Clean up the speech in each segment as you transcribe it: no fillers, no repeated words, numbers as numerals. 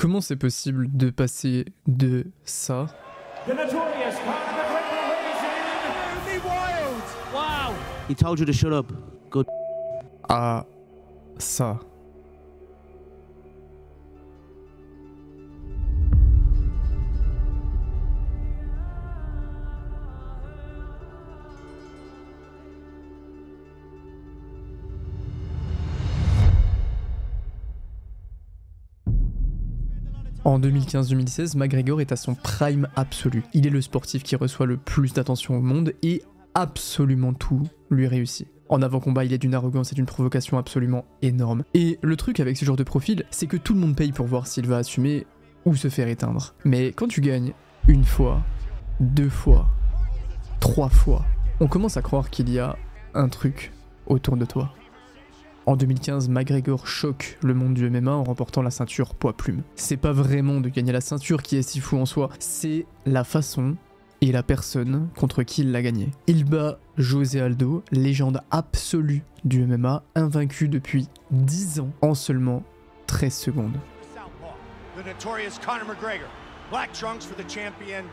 Comment c'est possible de passer de ça He told you to shut up. Good. à ça? En 2015-2016, McGregor est à son prime absolu. Il est le sportif qui reçoit le plus d'attention au monde et absolument tout lui réussit. En avant-combat, il est d'une arrogance et d'une provocation absolument énorme. Et le truc avec ce genre de profil, c'est que tout le monde paye pour voir s'il va assumer ou se faire éteindre. Mais quand tu gagnes une fois, 2 fois, 3 fois, on commence à croire qu'il y a un truc autour de toi. En 2015, McGregor choque le monde du MMA en remportant la ceinture poids-plume. C'est pas vraiment de gagner la ceinture qui est si fou en soi, c'est la façon et la personne contre qui il l'a gagné. Il bat José Aldo, légende absolue du MMA, invaincu depuis 10 ans en seulement 13 secondes. The notorious Conor McGregor. Black trunks for the champion,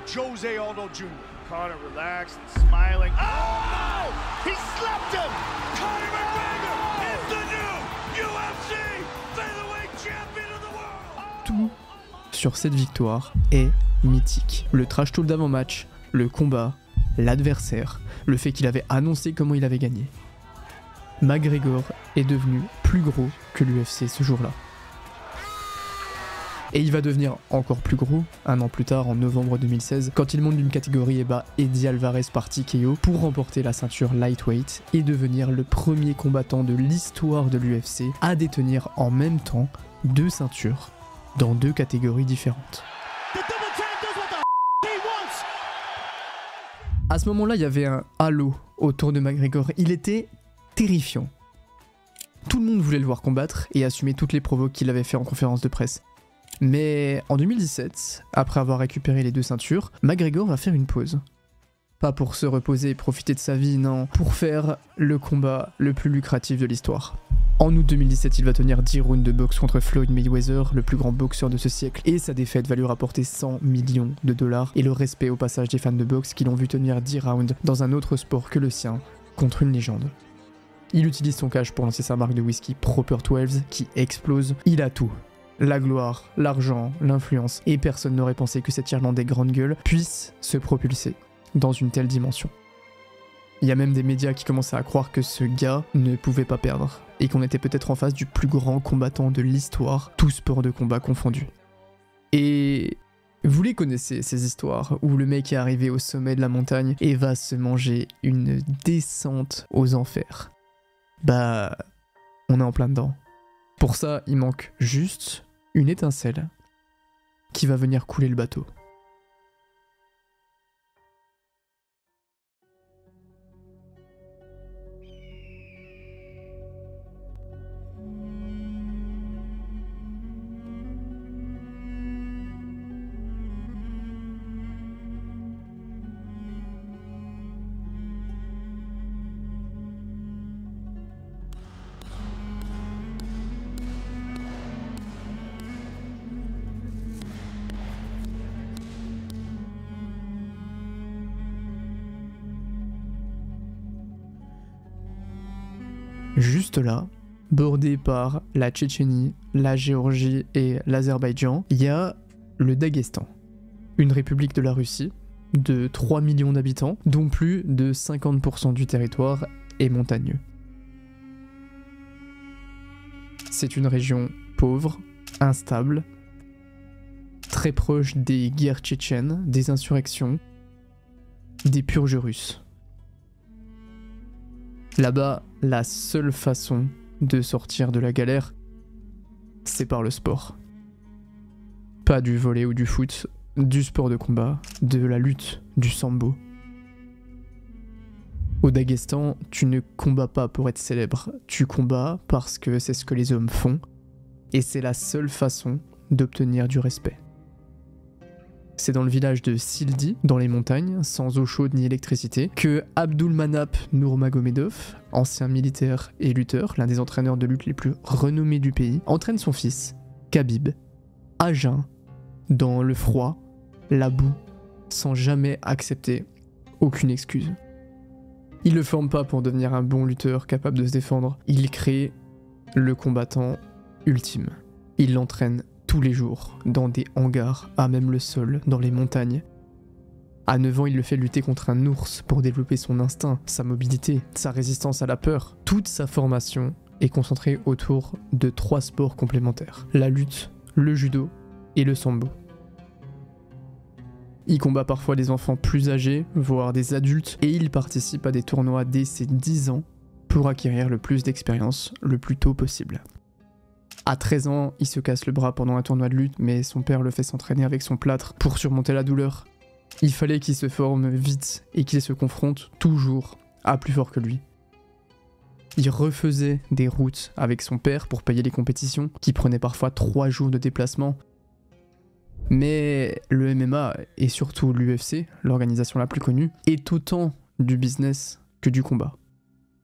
Jose Aldo Jr. Conor relaxed and smiling. Oh no! He slapped him! Conor McGregor is the new UFC featherweight champion of the world! Tout sur cette victoire est mythique. Le trash talk d'avant-match, le combat, l'adversaire, le fait qu'il avait annoncé comment il avait gagné. McGregor est devenu plus gros que l'UFC ce jour-là. Et il va devenir encore plus gros un an plus tard, en novembre 2016, quand il monte d'une catégorie et bat Eddie Alvarez par TKO pour remporter la ceinture lightweight et devenir le premier combattant de l'histoire de l'UFC à détenir en même temps 2 ceintures dans 2 catégories différentes. À ce moment-là, il y avait un halo autour de McGregor. Il était terrifiant. Tout le monde voulait le voir combattre et assumer toutes les provos qu'il avait fait en conférence de presse. Mais en 2017, après avoir récupéré les 2 ceintures, McGregor va faire une pause. Pas pour se reposer et profiter de sa vie, non, pour faire le combat le plus lucratif de l'histoire. En août 2017, il va tenir 10 rounds de boxe contre Floyd Mayweather, le plus grand boxeur de ce siècle, et sa défaite va lui rapporter 100 millions de dollars et le respect au passage des fans de boxe qui l'ont vu tenir 10 rounds dans un autre sport que le sien, contre une légende. Il utilise son cash pour lancer sa marque de whisky Proper 12 qui explose. Il a tout. La gloire, l'argent, l'influence, et personne n'aurait pensé que cet Irlandais grande gueule puisse se propulser dans une telle dimension. Il y a même des médias qui commençaient à croire que ce gars ne pouvait pas perdre, et qu'on était peut-être en face du plus grand combattant de l'histoire, tout sport de combat confondu. Et vous les connaissez, ces histoires, où le mec est arrivé au sommet de la montagne et va se manger une descente aux enfers. Bah, on est en plein dedans. Pour ça, il manque juste une étincelle qui va venir couler le bateau. Juste là, bordé par la Tchétchénie, la Géorgie et l'Azerbaïdjan, il y a le Daghestan, une république de la Russie de 3 millions d'habitants, dont plus de 50% du territoire est montagneux. C'est une région pauvre, instable, très proche des guerres tchétchènes, des insurrections, des purges russes. Là-bas, la seule façon de sortir de la galère, c'est par le sport. Pas du volley ou du foot, du sport de combat, de la lutte, du sambo. Au Daghestan, tu ne combats pas pour être célèbre, tu combats parce que c'est ce que les hommes font, et c'est la seule façon d'obtenir du respect. C'est dans le village de Sildi, dans les montagnes, sans eau chaude ni électricité, que Abdulmanap Nurmagomedov, ancien militaire et lutteur, l'un des entraîneurs de lutte les plus renommés du pays, entraîne son fils, Khabib. à jeun, dans le froid, la boue, sans jamais accepter aucune excuse. Il le forme pas pour devenir un bon lutteur capable de se défendre, il crée le combattant ultime. Il l'entraîne tous les jours, dans des hangars, à même le sol, dans les montagnes. À 9 ans, il le fait lutter contre un ours pour développer son instinct, sa mobilité, sa résistance à la peur. Toute sa formation est concentrée autour de 3 sports complémentaires: la lutte, le judo et le sambo. Il combat parfois des enfants plus âgés, voire des adultes, et il participe à des tournois dès ses 10 ans pour acquérir le plus d'expérience le plus tôt possible. À 13 ans, il se casse le bras pendant un tournoi de lutte, mais son père le fait s'entraîner avec son plâtre pour surmonter la douleur. Il fallait qu'il se forme vite et qu'il se confronte toujours à plus fort que lui. Il refaisait des routes avec son père pour payer les compétitions, qui prenaient parfois 3 jours de déplacement. Mais le MMA, et surtout l'UFC, l'organisation la plus connue, est autant du business que du combat.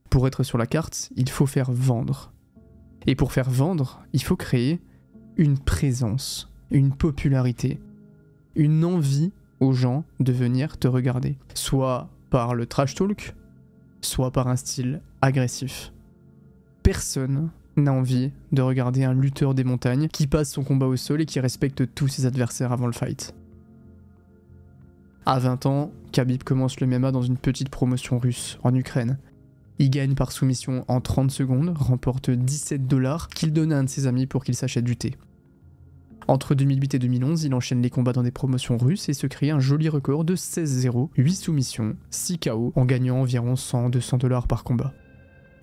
Pour être sur la carte, il faut faire vendre. Et pour faire vendre, il faut créer une présence, une popularité, une envie aux gens de venir te regarder. Soit par le trash talk, soit par un style agressif. Personne n'a envie de regarder un lutteur des montagnes qui passe son combat au sol et qui respecte tous ses adversaires avant le fight. À 20 ans, Khabib commence le MMA dans une petite promotion russe, en Ukraine. Il gagne par soumission en 30 secondes, remporte $17 qu'il donne à un de ses amis pour qu'il s'achète du thé. Entre 2008 et 2011, il enchaîne les combats dans des promotions russes et se crée un joli record de 16-0, 8 soumissions, 6 KO, en gagnant environ $100-200 par combat.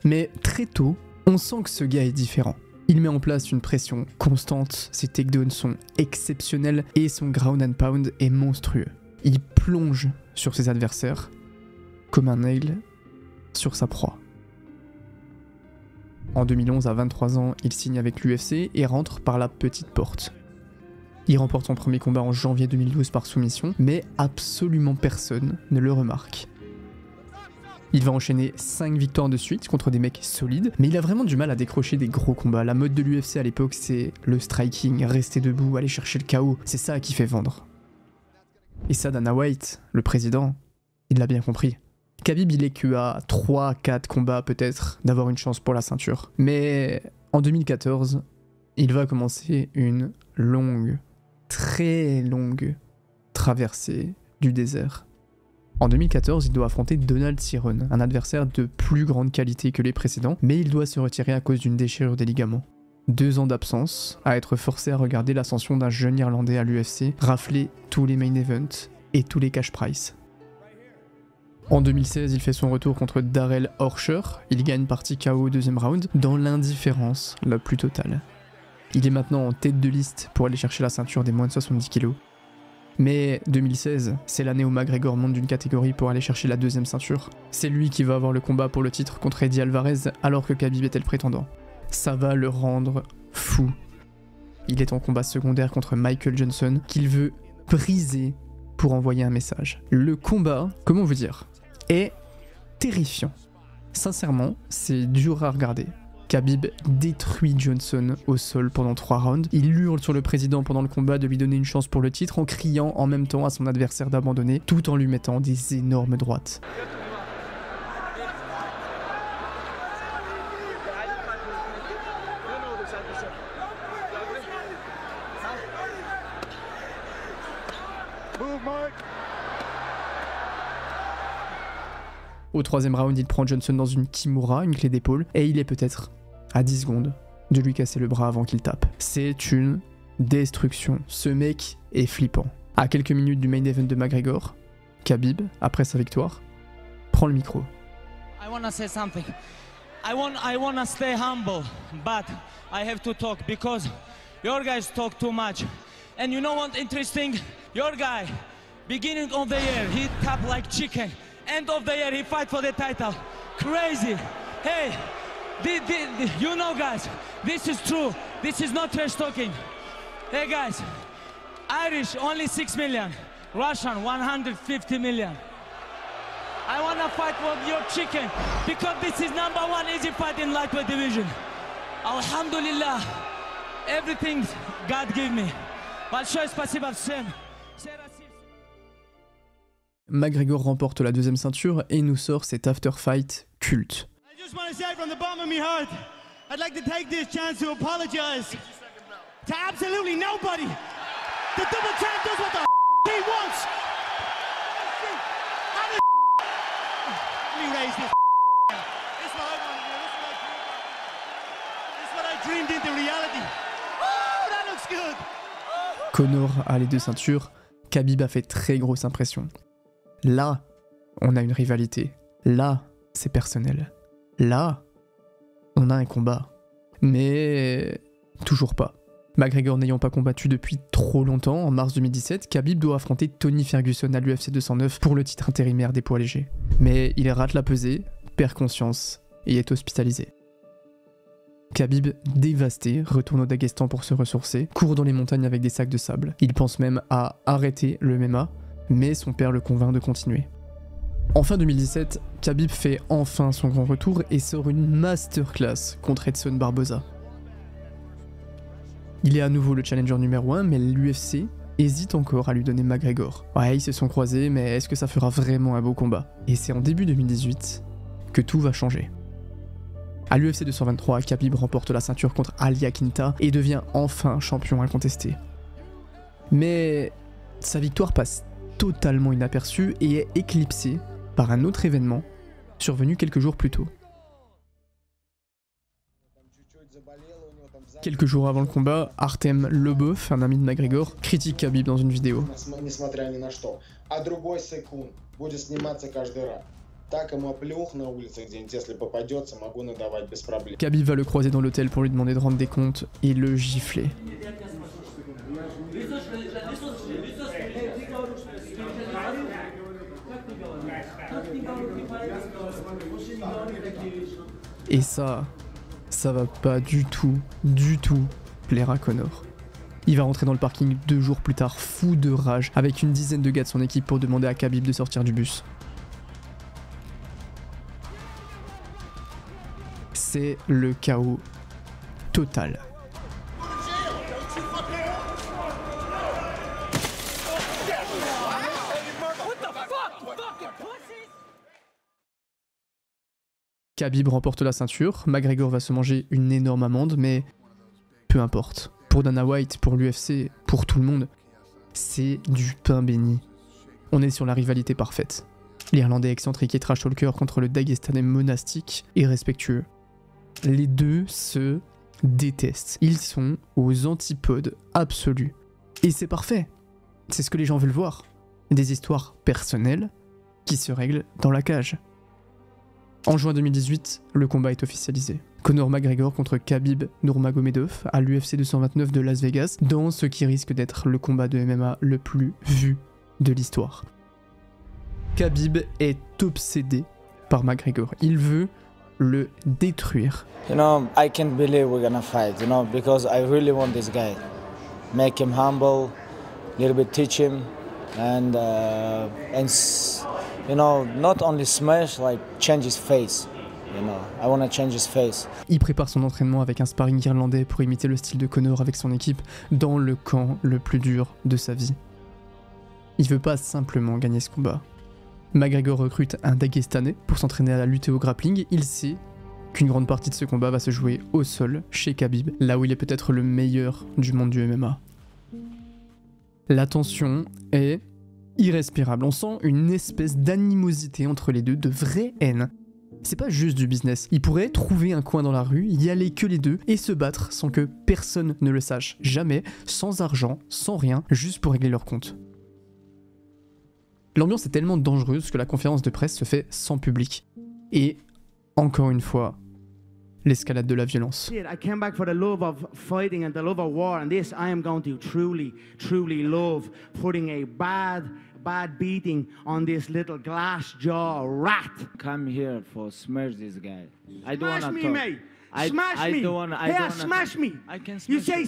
Mais très tôt, on sent que ce gars est différent. Il met en place une pression constante, ses takedowns sont exceptionnels et son ground and pound est monstrueux. Il plonge sur ses adversaires comme un aigle sur sa proie. En 2011, à 23 ans, il signe avec l'UFC et rentre par la petite porte. Il remporte son premier combat en janvier 2012 par soumission, mais absolument personne ne le remarque. Il va enchaîner 5 victoires de suite contre des mecs solides, mais il a vraiment du mal à décrocher des gros combats. La mode de l'UFC à l'époque, c'est le striking, rester debout, aller chercher le KO, c'est ça qui fait vendre. Et ça, Dana White, le président, il l'a bien compris. Khabib, il est que à 3-4 combats peut-être d'avoir une chance pour la ceinture. Mais en 2014, il va commencer une longue, très longue traversée du désert. En 2014, il doit affronter Donald Cerrone, un adversaire de plus grande qualité que les précédents, mais il doit se retirer à cause d'une déchirure des ligaments. 2 ans d'absence, à être forcé à regarder l'ascension d'un jeune Irlandais à l'UFC, rafler tous les main events et tous les cash prize. En 2016, il fait son retour contre Darrell Orcher, il gagne par TKO au 2e round, dans l'indifférence la plus totale. Il est maintenant en tête de liste pour aller chercher la ceinture des moins de 70 kg. Mais 2016, c'est l'année où McGregor monte d'une catégorie pour aller chercher la 2e ceinture. C'est lui qui va avoir le combat pour le titre contre Eddie Alvarez alors que Khabib était le prétendant. Ça va le rendre fou. Il est en combat secondaire contre Michael Johnson qu'il veut briser pour envoyer un message. Le combat, comment vous dire, est terrifiant. Sincèrement, c'est dur à regarder. Khabib détruit Johnson au sol pendant 3 rounds. Il hurle sur le président pendant le combat de lui donner une chance pour le titre en criant en même temps à son adversaire d'abandonner tout en lui mettant des énormes droites. Au 3e round, il prend Johnson dans une kimura, une clé d'épaule, et il est peut-être à 10 secondes de lui casser le bras avant qu'il tape. C'est une destruction. Ce mec est flippant. À quelques minutes du main event de McGregor, Khabib, après sa victoire, prend le micro. I wanna say something. I wanna stay humble, but I have to talk because your guys talk too much. And you know what interesting? Your guy, beginning of the year, he tap like chicken. End of the year, he fight for the title. Crazy. Hey, you know, guys, this is true. This is not trash talking. Hey, guys, Irish only 6 million. Russian 150 million. I wanna fight for your chicken because this is #1 easy fight in lightweight division. Alhamdulillah, everything God gave me. Большое спасибо всем. McGregor remporte la deuxième ceinture et nous sort cet after-fight culte. I just want to say from the bottom of my heart, I'd like to take this chance to apologize to absolutely nobody. The double champ does what the he wants. Let me raise this. This is what I want to do. This is what I dreamed into reality. Oh, that looks good. Conor a les deux ceintures, Khabib a fait très grosse impression. Là, on a une rivalité. Là, c'est personnel. Là, on a un combat. Mais toujours pas. McGregor n'ayant pas combattu depuis trop longtemps, en mars 2017, Khabib doit affronter Tony Ferguson à l'UFC 209 pour le titre intérimaire des poids légers. Mais il rate la pesée, perd conscience et est hospitalisé. Khabib, dévasté, retourne au Daghestan pour se ressourcer, court dans les montagnes avec des sacs de sable. Il pense même à arrêter le MMA, mais son père le convainc de continuer. En fin 2017, Khabib fait enfin son grand retour et sort une masterclass contre Edson Barboza. Il est à nouveau le challenger numéro 1, mais l'UFC hésite encore à lui donner McGregor. Ouais, ils se sont croisés, mais est-ce que ça fera vraiment un beau combat? Et c'est en début 2018 que tout va changer. À l'UFC 223, Khabib remporte la ceinture contre Ali Akinta et devient enfin champion incontesté. Mais sa victoire passe totalement inaperçue et est éclipsée par un autre événement survenu quelques jours plus tôt. Quelques jours avant le combat, Artem Lobov, un ami de McGregor, critique Khabib dans une vidéo. Khabib va le croiser dans l'hôtel pour lui demander de rendre des comptes et le gifler. Et ça va pas du tout plaire à Conor. Il va rentrer dans le parking 2 jours plus tard, fou de rage, avec une dizaine de gars de son équipe pour demander à Khabib de sortir du bus. C'est le chaos total. Khabib remporte la ceinture, McGregor va se manger une énorme amende, mais peu importe. Pour Dana White, pour l'UFC, pour tout le monde, c'est du pain béni. On est sur la rivalité parfaite. L'Irlandais excentrique et trash talker contre le Dagestanais monastique et respectueux. Les deux se détestent. Ils sont aux antipodes absolus. Et c'est parfait. C'est ce que les gens veulent voir. Des histoires personnelles qui se règlent dans la cage. En juin 2018, le combat est officialisé. Conor McGregor contre Khabib Nurmagomedov à l'UFC 229 de Las Vegas, dans ce qui risque d'être le combat de MMA le plus vu de l'histoire. Khabib est obsédé par McGregor. Il veut le détruire. You know, I can't believe we're gonna fight, you know, because I really want this guy. Make him humble, a little bit teach him, and you know, not only smash, like change his face. You know, I want to change his face. Il prépare son entraînement avec un sparring irlandais pour imiter le style de Conor avec son équipe dans le camp le plus dur de sa vie. Il veut pas simplement gagner ce combat. McGregor recrute un Dagestanais pour s'entraîner à la lutte et au grappling. Il sait qu'une grande partie de ce combat va se jouer au sol, chez Khabib, là où il est peut-être le meilleur du monde du MMA. La tension est irrespirable. On sent une espèce d'animosité entre les deux, de vraie haine. C'est pas juste du business. Ils pourraient trouver un coin dans la rue, y aller que les deux et se battre sans que personne ne le sache. Jamais, sans argent, sans rien, juste pour régler leur compte. L'ambiance est tellement dangereuse que la conférence de presse se fait sans public. Et, encore une fois, l'escalade de la violence. I came back for the love of fighting and the love of war, and this I am going to truly love putting a bad beating on this little glass jaw rat. Come here for smash this guy. I don't Smash wanna me, talk. mate. I Smash me. don't wanna. Yeah, smash me. I can smash You say you.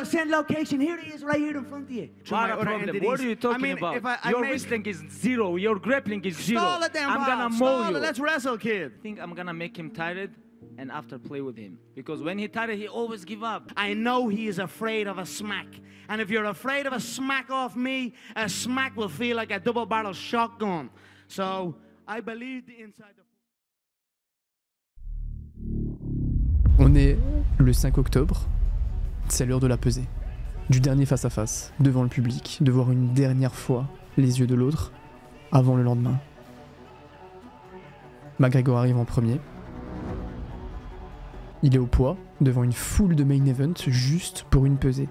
send location. Here it is, right here in front of you. What a problem. What are you talking about? Your wrestling is zero. Your grappling is zero. Stall it then, I'm gonna Bob. mow Stall you. it. Let's wrestle, kid. Think I'm gonna make him tired? and after play with him. Because when he tired, he always give up. I know he is afraid of a smack. And if you're afraid of a smack off me, a smack will feel like a double-barrel shotgun. So I believe inside the... On est le 5 octobre, c'est l'heure de la pesée. Du dernier face-à-face, devant le public, de voir une dernière fois les yeux de l'autre, avant le lendemain. McGregor arrive en premier. Il est au poids, devant une foule de main event, juste pour une pesée.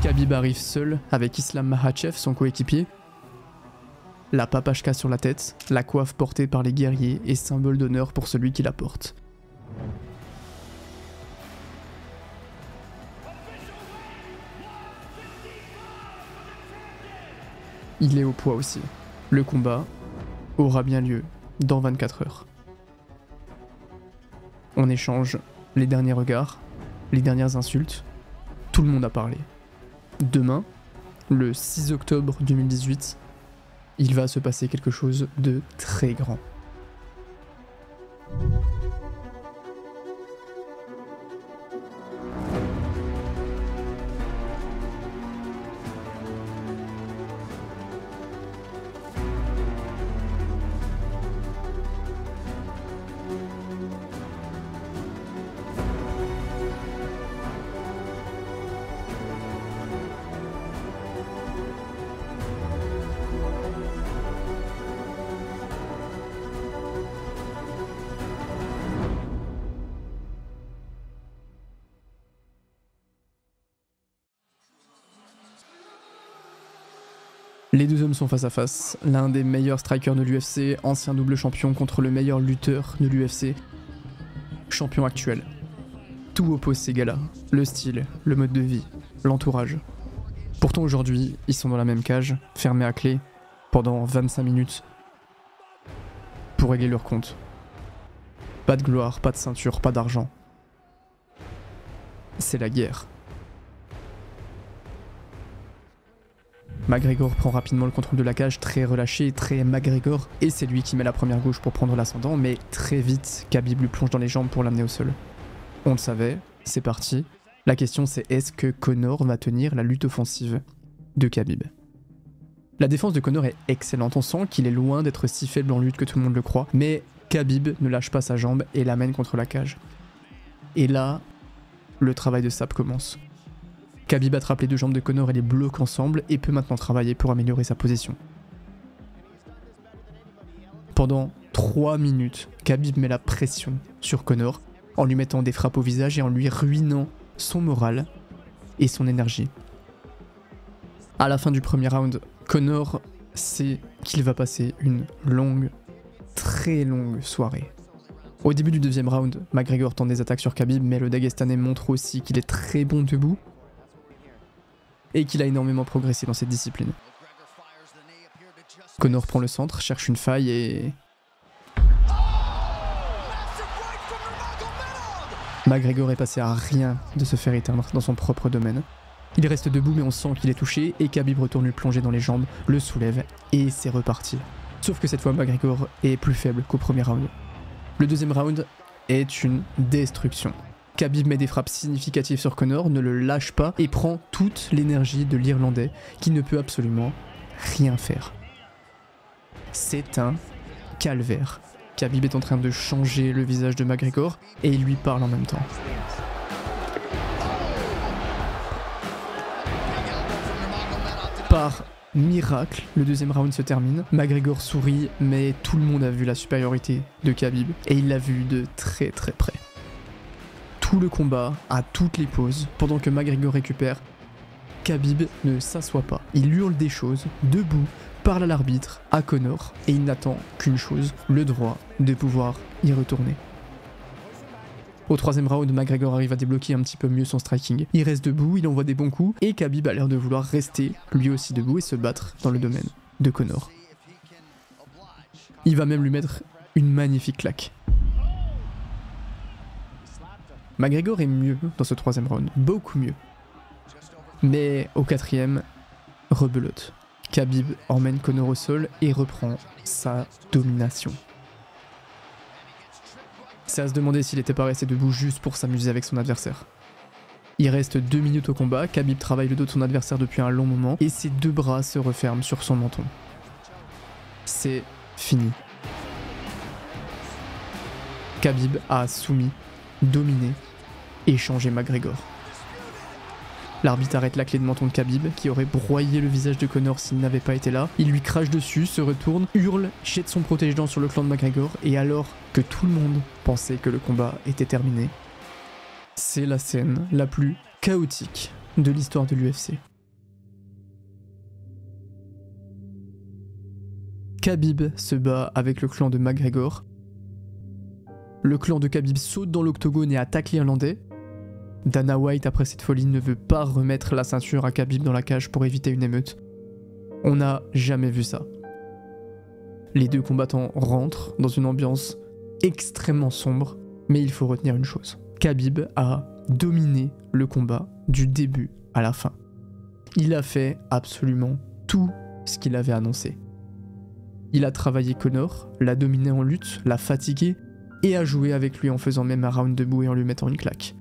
Khabib arrive seul avec Islam Makhachev, son coéquipier. La papachka sur la tête, la coiffe portée par les guerriers et symbole d'honneur pour celui qui la porte. Il est au poids aussi. Le combat aura bien lieu dans 24 heures. On échange les derniers regards, les dernières insultes. Tout le monde a parlé. Demain, le 6 octobre 2018, il va se passer quelque chose de très grand. Les deux hommes sont face à face, l'un des meilleurs strikers de l'UFC, ancien double champion contre le meilleur lutteur de l'UFC, champion actuel. Tout oppose ces gars-là, le style, le mode de vie, l'entourage. Pourtant aujourd'hui, ils sont dans la même cage, fermés à clé, pendant 25 minutes, pour régler leur compte. Pas de gloire, pas de ceinture, pas d'argent. C'est la guerre. McGregor prend rapidement le contrôle de la cage, très relâché, très McGregor, et c'est lui qui met la première gauche pour prendre l'ascendant, mais très vite, Khabib lui plonge dans les jambes pour l'amener au sol. On le savait, c'est parti. La question c'est est-ce que Conor va tenir la lutte offensive de Khabib? La défense de Conor est excellente, on sent qu'il est loin d'être si faible en lutte que tout le monde le croit, mais Khabib ne lâche pas sa jambe et l'amène contre la cage. Et là, le travail de sape commence. Khabib attrape les deux jambes de Conor et les bloque ensemble et peut maintenant travailler pour améliorer sa position. Pendant 3 minutes, Khabib met la pression sur Conor en lui mettant des frappes au visage et en lui ruinant son moral et son énergie. À la fin du premier round, Conor sait qu'il va passer une longue, très longue soirée. Au début du deuxième round, McGregor tente des attaques sur Khabib, mais le Dagestanais montre aussi qu'il est très bon debout et qu'il a énormément progressé dans cette discipline. Conor prend le centre, cherche une faille et... McGregor est passé à rien de se faire éteindre dans son propre domaine. Il reste debout mais on sent qu'il est touché et Khabib retourne lui plonger dans les jambes, le soulève et c'est reparti. Sauf que cette fois McGregor est plus faible qu'au premier round. Le deuxième round est une destruction. Khabib met des frappes significatives sur Conor, ne le lâche pas et prend toute l'énergie de l'Irlandais qui ne peut absolument rien faire. C'est un calvaire. Khabib est en train de changer le visage de McGregor et il lui parle en même temps. Par miracle, le deuxième round se termine. McGregor sourit, mais tout le monde a vu la supériorité de Khabib et il l'a vu de très très près. Tout le combat, à toutes les pauses, pendant que McGregor récupère, Khabib ne s'assoit pas. Il hurle des choses, debout, parle à l'arbitre, à Conor, et il n'attend qu'une chose, le droit de pouvoir y retourner. Au troisième round, McGregor arrive à débloquer un petit peu mieux son striking. Il reste debout, il envoie des bons coups, et Khabib a l'air de vouloir rester lui aussi debout et se battre dans le domaine de Conor. Il va même lui mettre une magnifique claque. McGregor est mieux dans ce troisième round, beaucoup mieux. Mais au quatrième, rebelote. Khabib emmène Conor au sol et reprend sa domination. C'est à se demander s'il n'était pas resté debout juste pour s'amuser avec son adversaire. Il reste 2 minutes au combat, Khabib travaille le dos de son adversaire depuis un long moment et ses 2 bras se referment sur son menton. C'est fini. Khabib a soumis, dominé et changé McGregor. L'arbitre arrête la clé de menton de Khabib, qui aurait broyé le visage de Conor s'il n'avait pas été là. Il lui crache dessus, se retourne, hurle, jette son protège-dents sur le clan de McGregor, et alors que tout le monde pensait que le combat était terminé, c'est la scène la plus chaotique de l'histoire de l'UFC. Khabib se bat avec le clan de McGregor. Le clan de Khabib saute dans l'octogone et attaque l'Irlandais. Dana White, après cette folie, ne veut pas remettre la ceinture à Khabib dans la cage pour éviter une émeute. On n'a jamais vu ça. Les 2 combattants rentrent dans une ambiance extrêmement sombre, mais il faut retenir une chose. Khabib a dominé le combat du début à la fin. Il a fait absolument tout ce qu'il avait annoncé. Il a travaillé Conor, l'a dominé en lutte, l'a fatigué et a joué avec lui en faisant même un round debout et en lui mettant une claque.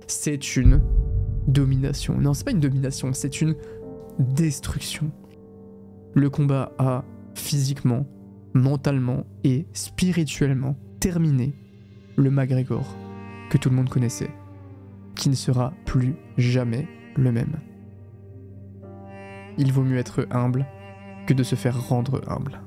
C'est une domination. Non, c'est pas une domination, c'est une destruction. Le combat a physiquement, mentalement et spirituellement terminé le McGregor que tout le monde connaissait, qui ne sera plus jamais le même. Il vaut mieux être humble que de se faire rendre humble.